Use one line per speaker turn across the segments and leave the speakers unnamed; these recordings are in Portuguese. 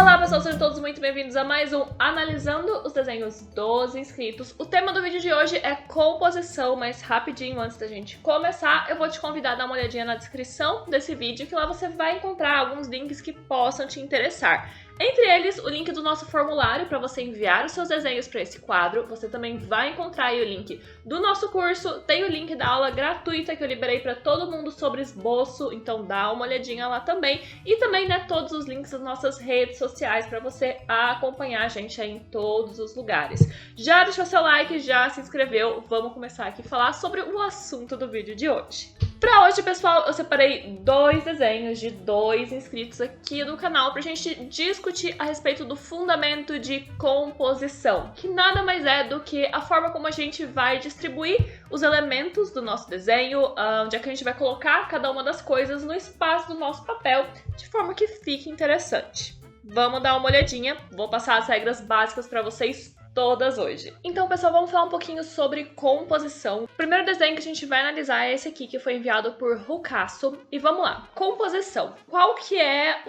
Olá pessoal, sejam todos muito bem-vindos a mais um Analisando os Desenhos dos Inscritos. O tema do vídeo de hoje é composição, mas rapidinho antes da gente começar, eu vou te convidar a dar uma olhadinha na descrição desse vídeo, que lá você vai encontrar alguns links que possam te interessar. Entre eles, o link do nosso formulário para você enviar os seus desenhos para esse quadro. Você também vai encontrar aí o link do nosso curso. Tem o link da aula gratuita que eu liberei para todo mundo sobre esboço, então dá uma olhadinha lá também. E também, né, todos os links das nossas redes sociais para você acompanhar a gente aí em todos os lugares. Já deixou seu like, já se inscreveu? Vamos começar aqui a falar sobre o assunto do vídeo de hoje. Pra hoje, pessoal, eu separei dois desenhos de dois inscritos aqui do canal pra gente discutir a respeito do fundamento de composição, que nada mais é do que a forma como a gente vai distribuir os elementos do nosso desenho, onde é que a gente vai colocar cada uma das coisas no espaço do nosso papel, de forma que fique interessante. Vamos dar uma olhadinha, vou passar as regras básicas pra vocês todas hoje. Então, pessoal, vamos falar um pouquinho sobre composição. O primeiro desenho que a gente vai analisar é esse aqui, que foi enviado por Rucasso. E vamos lá. Composição. Qual que é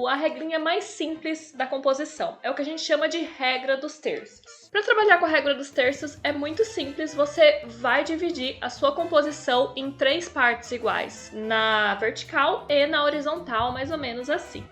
a regrinha mais simples da composição? É o que a gente chama de regra dos terços. Para trabalhar com a regra dos terços é muito simples, você vai dividir a sua composição em três partes iguais, na vertical e na horizontal, mais ou menos assim.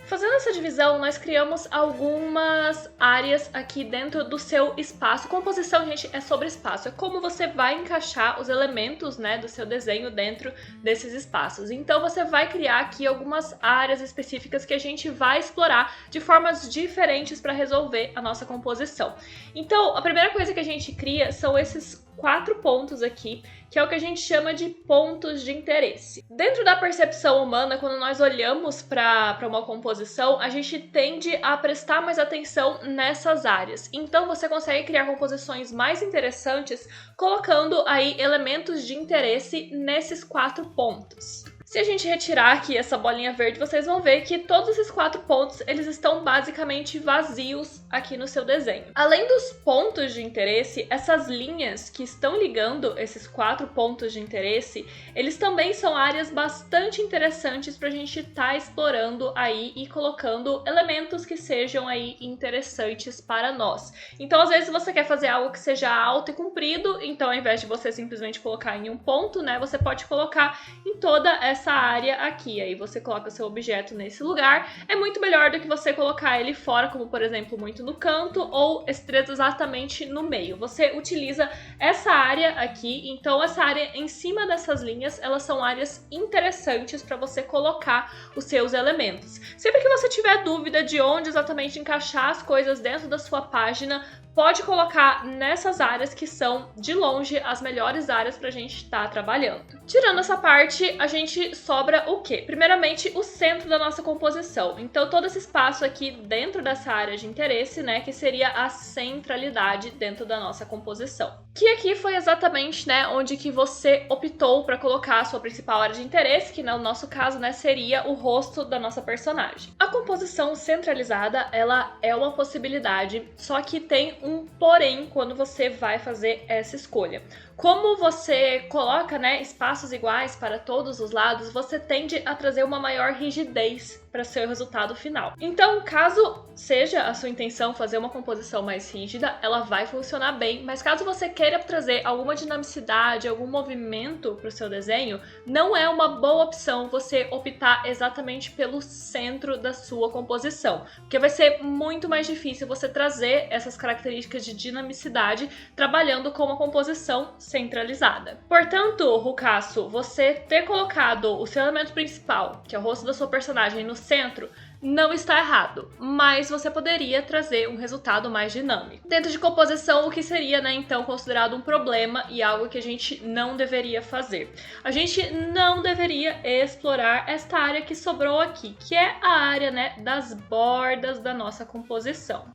Fazendo essa divisão, nós criamos algumas áreas aqui dentro do seu espaço. Composição, gente, é sobre espaço. É como você vai encaixar os elementos, né, do seu desenho dentro desses espaços. Então, você vai criar aqui algumas áreas específicas que a gente vai explorar de formas diferentes para resolver a nossa composição. Então, a primeira coisa que a gente cria são esses 4 pontos aqui, que é o que a gente chama de pontos de interesse. Dentro da percepção humana, quando nós olhamos para uma composição, a gente tende a prestar mais atenção nessas áreas. Então você consegue criar composições mais interessantes colocando aí elementos de interesse nesses 4 pontos. Se a gente retirar aqui essa bolinha verde, vocês vão ver que todos esses 4 pontos, eles estão basicamente vazios aqui no seu desenho. Além dos pontos de interesse, essas linhas que estão ligando esses 4 pontos de interesse, eles também são áreas bastante interessantes para a gente estar explorando aí e colocando elementos que sejam aí interessantes para nós. Então, às vezes você quer fazer algo que seja alto e comprido, então ao invés de você simplesmente colocar em um ponto, né, você pode colocar em toda essa área aqui, aí você coloca seu objeto nesse lugar. É muito melhor do que você colocar ele fora, como por exemplo, muito no canto ou exatamente no meio. Você utiliza essa área aqui, então essa área em cima dessas linhas, elas são áreas interessantes para você colocar os seus elementos. Sempre que você tiver dúvida de onde exatamente encaixar as coisas dentro da sua página, pode colocar nessas áreas que são, de longe, as melhores áreas para a gente estar trabalhando. Tirando essa parte, a gente sobra o quê? Primeiramente, o centro da nossa composição. Então, todo esse espaço aqui dentro dessa área de interesse, né, que seria a centralidade dentro da nossa composição. Que aqui foi exatamente, né, onde que você optou para colocar a sua principal área de interesse, que no nosso caso, né, seria o rosto da nossa personagem. A composição centralizada, ela é uma possibilidade, só que tem um porém quando você vai fazer essa escolha. Como você coloca, né, espaços iguais para todos os lados, você tende a trazer uma maior rigidez para seu resultado final. Então, caso seja a sua intenção fazer uma composição mais rígida, ela vai funcionar bem, mas caso você queira trazer alguma dinamicidade, algum movimento para o seu desenho, não é uma boa opção você optar exatamente pelo centro da sua composição, porque vai ser muito mais difícil você trazer essas características de dinamicidade trabalhando com uma composição centralizada. Portanto, Rucasso, você ter colocado o seu elemento principal, que é o rosto da sua personagem, no centro, não está errado, mas você poderia trazer um resultado mais dinâmico. Dentro de composição, o que seria, né, então, considerado um problema e algo que a gente não deveria fazer. A gente não deveria explorar esta área que sobrou aqui, que é a área, né, das bordas da nossa composição.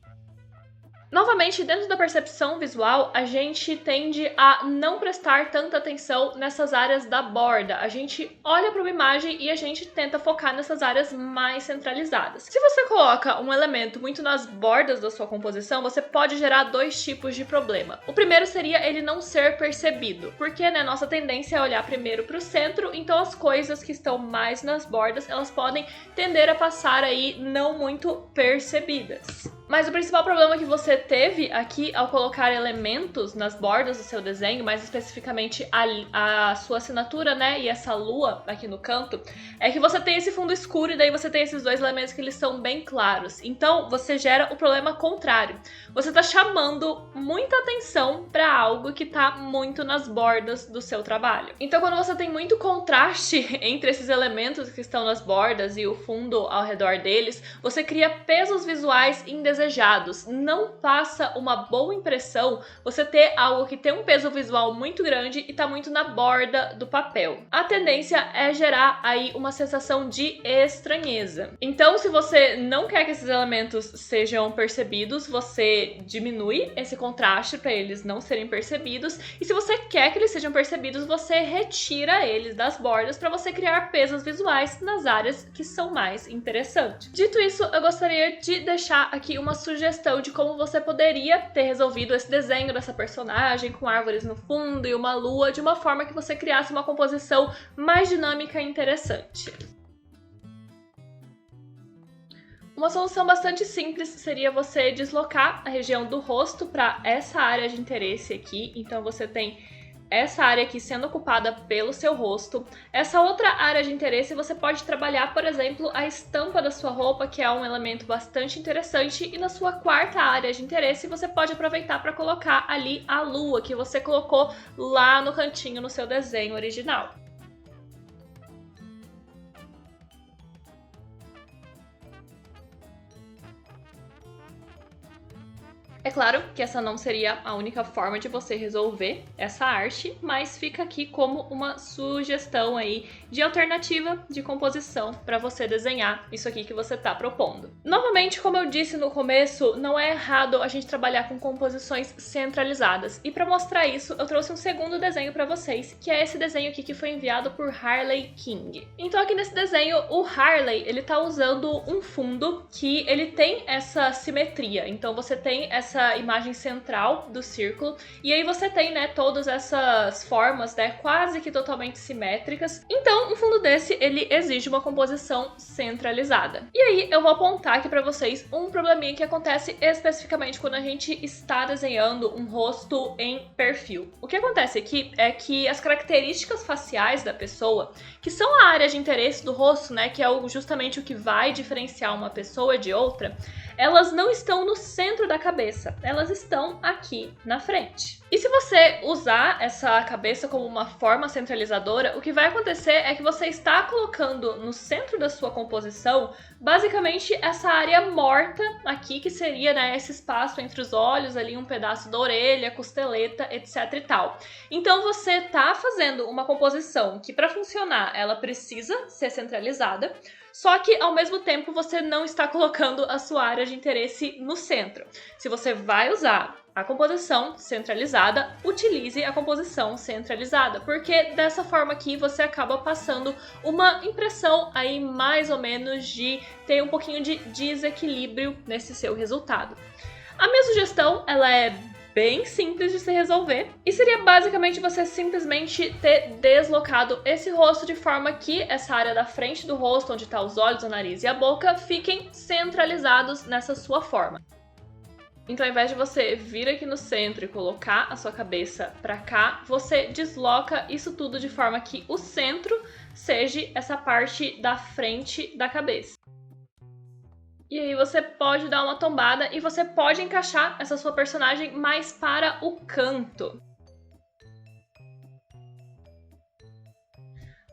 Novamente, dentro da percepção visual, a gente tende a não prestar tanta atenção nessas áreas da borda. A gente olha para uma imagem e a gente tenta focar nessas áreas mais centralizadas. Se você coloca um elemento muito nas bordas da sua composição, você pode gerar dois tipos de problema. O primeiro seria ele não ser percebido, porque nossa tendência é olhar primeiro para o centro, então as coisas que estão mais nas bordas, elas podem tender a passar aí não muito percebidas. Mas o principal problema que você teve aqui ao colocar elementos nas bordas do seu desenho, mais especificamente a sua assinatura, e essa lua aqui no canto, é que você tem esse fundo escuro e daí você tem esses dois elementos que eles são bem claros. Então você gera o problema contrário. Você está chamando muita atenção para algo que está muito nas bordas do seu trabalho. Então quando você tem muito contraste entre esses elementos que estão nas bordas e o fundo ao redor deles, você cria pesos visuais indesejados. Não passa uma boa impressão você ter algo que tem um peso visual muito grande e tá muito na borda do papel. A tendência é gerar aí uma sensação de estranheza. Então, se você não quer que esses elementos sejam percebidos, você diminui esse contraste para eles não serem percebidos. E se você quer que eles sejam percebidos, você retira eles das bordas para você criar pesos visuais nas áreas que são mais interessantes. Dito isso, eu gostaria de deixar aqui uma sugestão de como você poderia ter resolvido esse desenho dessa personagem com árvores no fundo e uma lua de uma forma que você criasse uma composição mais dinâmica e interessante. Uma solução bastante simples seria você deslocar a região do rosto para essa área de interesse aqui. Então você tem essa área aqui sendo ocupada pelo seu rosto. Essa outra área de interesse você pode trabalhar, por exemplo, a estampa da sua roupa, que é um elemento bastante interessante, e na sua quarta área de interesse você pode aproveitar para colocar ali a lua que você colocou lá no cantinho no seu desenho original. É claro que essa não seria a única forma de você resolver essa arte, mas fica aqui como uma sugestão aí de alternativa de composição para você desenhar isso aqui que você está propondo. Novamente, como eu disse no começo, não é errado a gente trabalhar com composições centralizadas. E para mostrar isso, eu trouxe um segundo desenho para vocês, que é esse desenho aqui que foi enviado por Harley King. Então aqui nesse desenho, o Harley, ele tá usando um fundo que ele tem essa simetria. Então você tem essa imagem central do círculo, e aí você tem, todas essas formas, quase que totalmente simétricas. Então, um fundo desse, ele exige uma composição centralizada. E aí, eu vou apontar aqui para vocês um probleminha que acontece especificamente quando a gente está desenhando um rosto em perfil. O que acontece aqui é que as características faciais da pessoa, que são a área de interesse do rosto, que é justamente o que vai diferenciar uma pessoa de outra, elas não estão no centro da cabeça, elas estão aqui na frente. E se você usar essa cabeça como uma forma centralizadora, o que vai acontecer é que você está colocando no centro da sua composição, basicamente, essa área morta aqui, que seria esse espaço entre os olhos, ali um pedaço da orelha, costeleta, etc e tal. Então você está fazendo uma composição que, para funcionar, ela precisa ser centralizada, só que, ao mesmo tempo, você não está colocando a sua área de interesse no centro. Se você vai usar a composição centralizada, utilize a composição centralizada, porque dessa forma aqui você acaba passando uma impressão aí mais ou menos de ter um pouquinho de desequilíbrio nesse seu resultado. A minha sugestão, ela é bem simples de se resolver, e seria basicamente você simplesmente ter deslocado esse rosto de forma que essa área da frente do rosto, onde está os olhos, o nariz e a boca, fiquem centralizados nessa sua forma. Então, ao invés de você vir aqui no centro e colocar a sua cabeça para cá, você desloca isso tudo de forma que o centro seja essa parte da frente da cabeça. E aí você pode dar uma tombada e você pode encaixar essa sua personagem mais para o canto.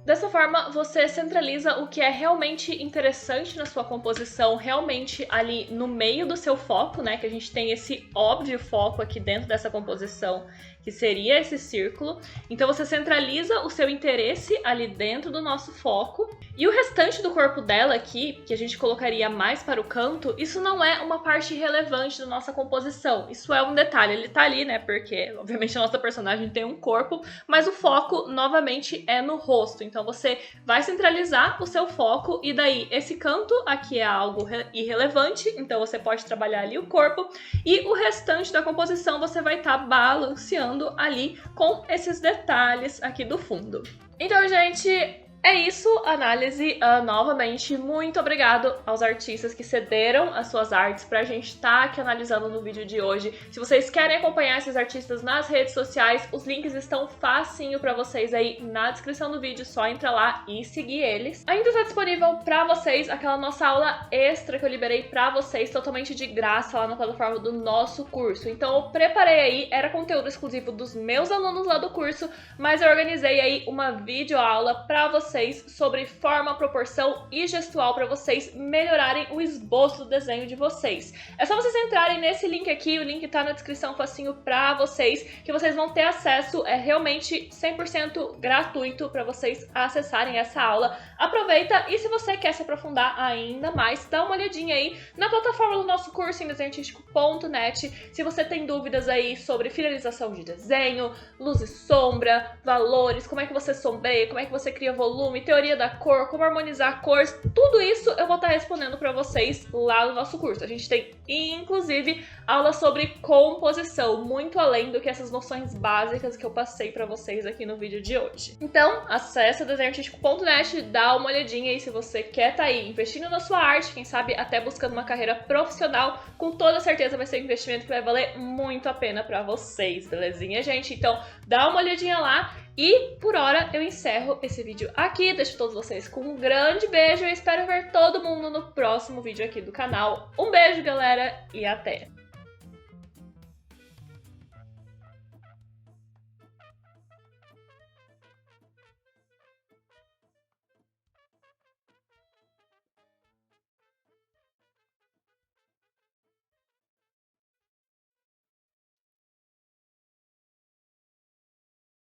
Dessa forma, você centraliza o que é realmente interessante na sua composição, realmente ali no meio do seu foco, que a gente tem esse óbvio foco aqui dentro dessa composição, que seria esse círculo. Então você centraliza o seu interesse ali dentro do nosso foco. E o restante do corpo dela aqui, que a gente colocaria mais para o canto, isso não é uma parte relevante da nossa composição. Isso é um detalhe, ele tá ali, né? Porque, obviamente, a nossa personagem tem um corpo, mas o foco, novamente, é no rosto. Então você vai centralizar o seu foco e daí esse canto aqui é algo irrelevante, então você pode trabalhar ali o corpo e o restante da composição você vai estar balanceando ali com esses detalhes aqui do fundo. Então, gente, é isso, análise. Novamente, muito obrigado aos artistas que cederam as suas artes pra gente estar aqui analisando no vídeo de hoje. Se vocês querem acompanhar esses artistas nas redes sociais, os links estão facinho pra vocês aí na descrição do vídeo, só entra lá e seguir eles. Ainda está disponível pra vocês aquela nossa aula extra que eu liberei pra vocês, totalmente de graça lá na plataforma do nosso curso. Então eu preparei aí, era conteúdo exclusivo dos meus alunos lá do curso, mas eu organizei aí uma videoaula pra vocês sobre forma, proporção e gestual para vocês melhorarem o esboço do desenho de vocês. É só vocês entrarem nesse link aqui, o link tá na descrição facinho para vocês, que vocês vão ter acesso, é realmente 100% gratuito para vocês acessarem essa aula. Aproveita e se você quer se aprofundar ainda mais, dá uma olhadinha aí na plataforma do nosso curso em desenhoartístico.net. Se você tem dúvidas aí sobre finalização de desenho, luz e sombra, valores, como é que você sombreia, como é que você cria volume, teoria da cor, como harmonizar cores, tudo isso eu vou estar respondendo para vocês lá no nosso curso. A gente tem, inclusive, aula sobre composição, muito além do que essas noções básicas que eu passei para vocês aqui no vídeo de hoje. Então, acessa desenhoartístico.net, dá uma olhadinha aí se você quer estar aí investindo na sua arte, quem sabe até buscando uma carreira profissional, com toda certeza vai ser um investimento que vai valer muito a pena para vocês, belezinha, gente? Então, dá uma olhadinha lá. E, por hora, eu encerro esse vídeo aqui, deixo todos vocês com um grande beijo e espero ver todo mundo no próximo vídeo aqui do canal. Um beijo, galera, e até!